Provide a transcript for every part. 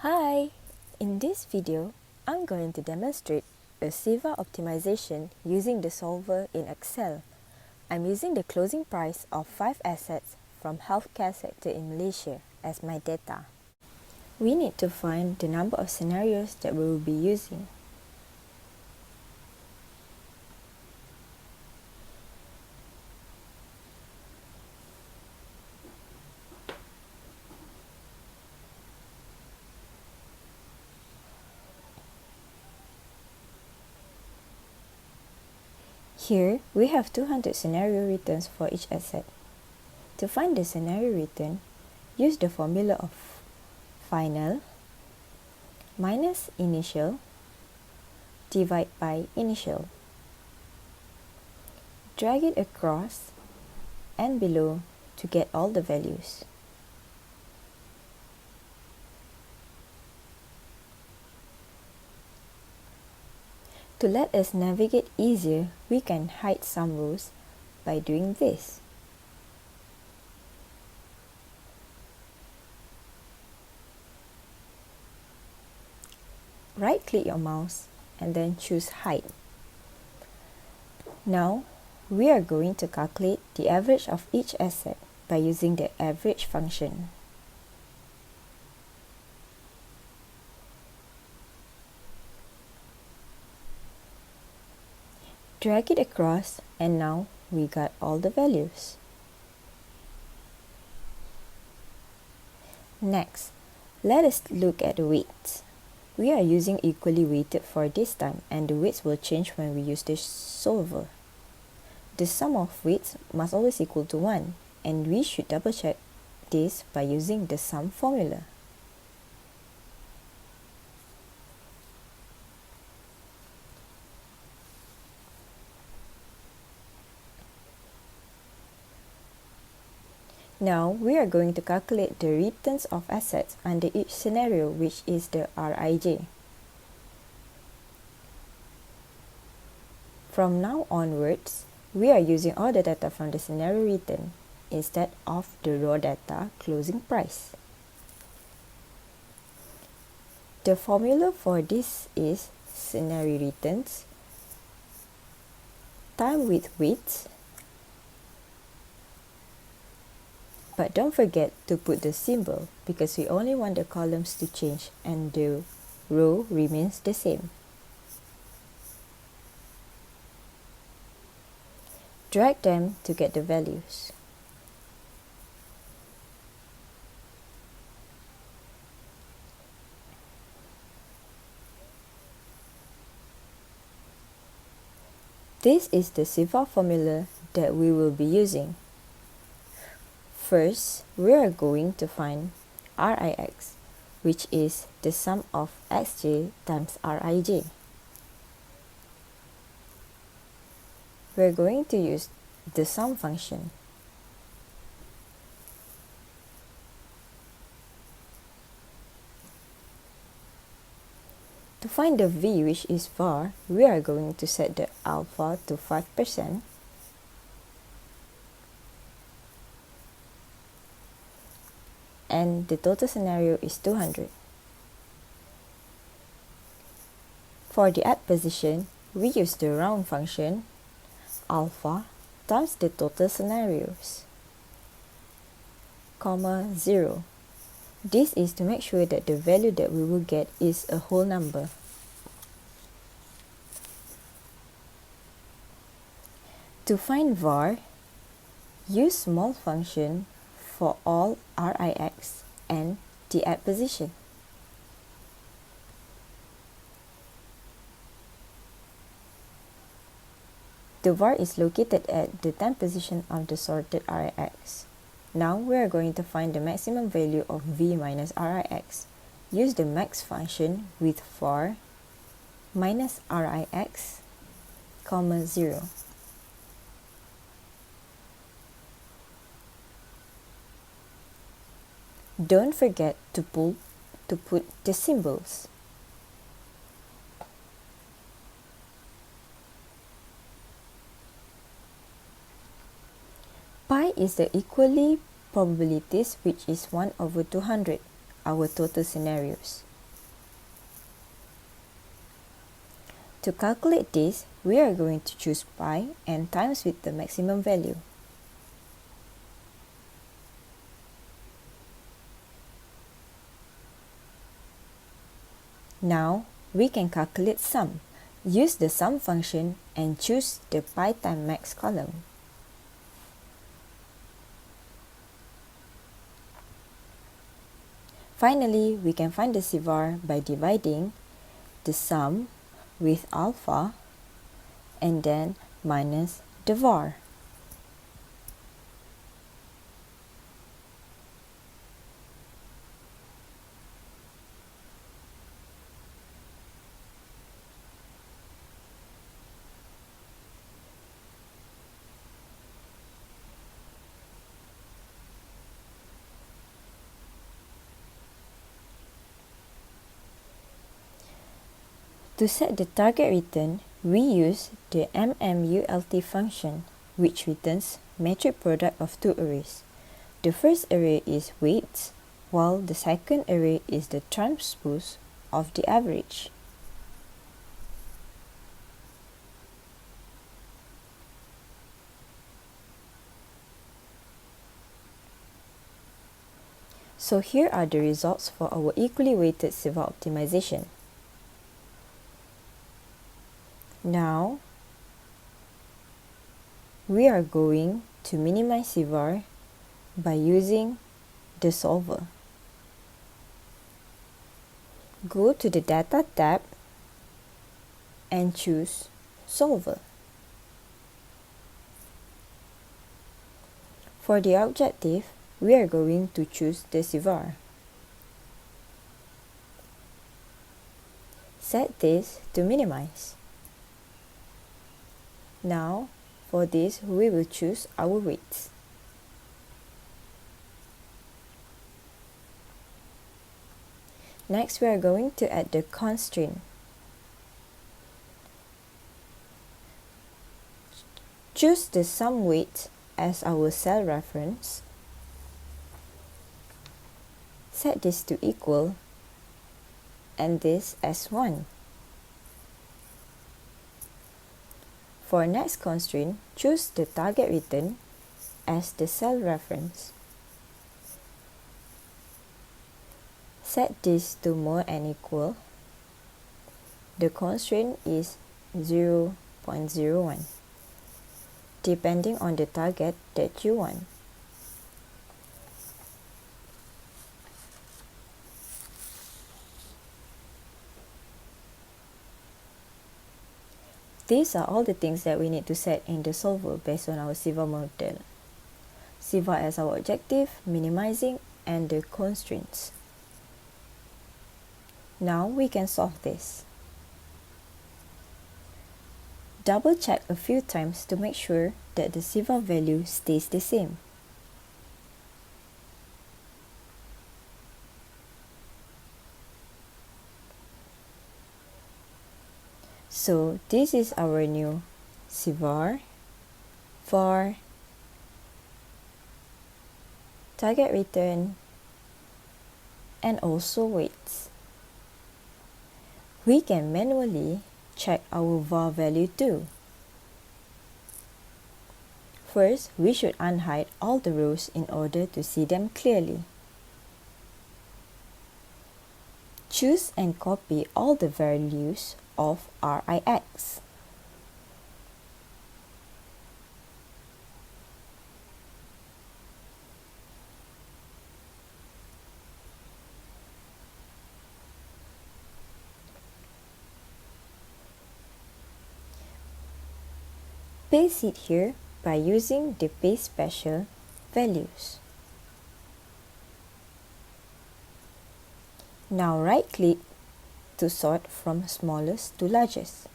Hi! In this video, I'm going to demonstrate a CVaR optimization using the solver in Excel. I'm using the closing price of 5 assets from healthcare sector in Malaysia as my data. We need to find the number of scenarios that we will be using. Here, we have 200 scenario returns for each asset. To find the scenario return, use the formula of final minus initial divide by initial. Drag it across and below to get all the values. To let us navigate easier, we can hide some rows by doing this. Right-click your mouse and then choose Hide. Now, we are going to calculate the average of each asset by using the average function. Drag it across and now we got all the values. Next, let us look at the weights. We are using equally weighted for this time and the weights will change when we use the solver. The sum of weights must always equal to 1 and we should double check this by using the sum formula. Now, we are going to calculate the returns of assets under each scenario, which is the Rij. From now onwards, we are using all the data from the scenario return instead of the raw data closing price. The formula for this is scenario returns time with weights. But don't forget to put the symbol because we only want the columns to change and the row remains the same. Drag them to get the values. This is the CVaR formula that we will be using. First, we are going to find Rix, which is the sum of xj times Rij. We're going to use the sum function. To find the v, which is var, we are going to set the alpha to 5%. And the total scenario is 200. For the add position, we use the round function alpha times the total scenarios, comma 0. This is to make sure that the value that we will get is a whole number. To find var, use small function for all Rix and the add position. The var is located at the 10th position of the sorted Rix. Now we are going to find the maximum value of v minus Rix. Use the max function with var minus Rix, comma 0. Don't forget to put the symbols. Pi is the equally probabilities, which is 1 over 200, our total scenarios. To calculate this, we are going to choose pi and times with the maximum value. Now, we can calculate sum. Use the sum function and choose the pi time max column. Finally, we can find the CVaR by dividing the sum with alpha and then minus the var. To set the target return, we use the mmult function, which returns metric product of two arrays. The first array is weights, while the second array is the transpose of the average. So here are the results for our equally weighted CVaR optimization. Now, we are going to minimize CVaR by using the solver. Go to the Data tab and choose Solver. For the objective, we are going to choose the CVaR. Set this to minimize. Now, for this, we will choose our weights. Next, we are going to add the constraint. Choose the sum weight as our cell reference. Set this to equal and this as 1. For next constraint, choose the target return as the cell reference. Set this to more and equal. The constraint is 0.01, depending on the target that you want. These are all the things that we need to set in the solver based on our CVaR model. CVaR as our objective, minimizing, and the constraints. Now we can solve this. Double check a few times to make sure that the CVaR value stays the same. So this is our new CVaR, VAR, target return, and also weights. We can manually check our VAR value too. First, we should unhide all the rows in order to see them clearly. Choose and copy all the values of RIX. Paste it here by using the paste special values. Now right-click to sort from smallest to largest.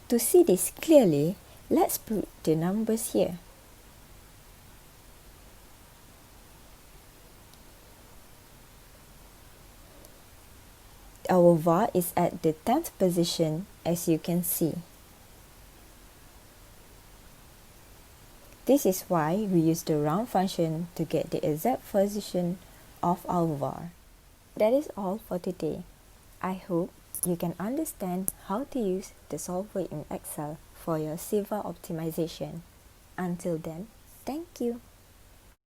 To see this clearly, let's put the numbers here. Our VAR is at the 10th position, as you can see. This is why we use the round function to get the exact position of our VAR. That is all for today. I hope you can understand how to use the solver in Excel for your CVaR optimization. Until then, thank you.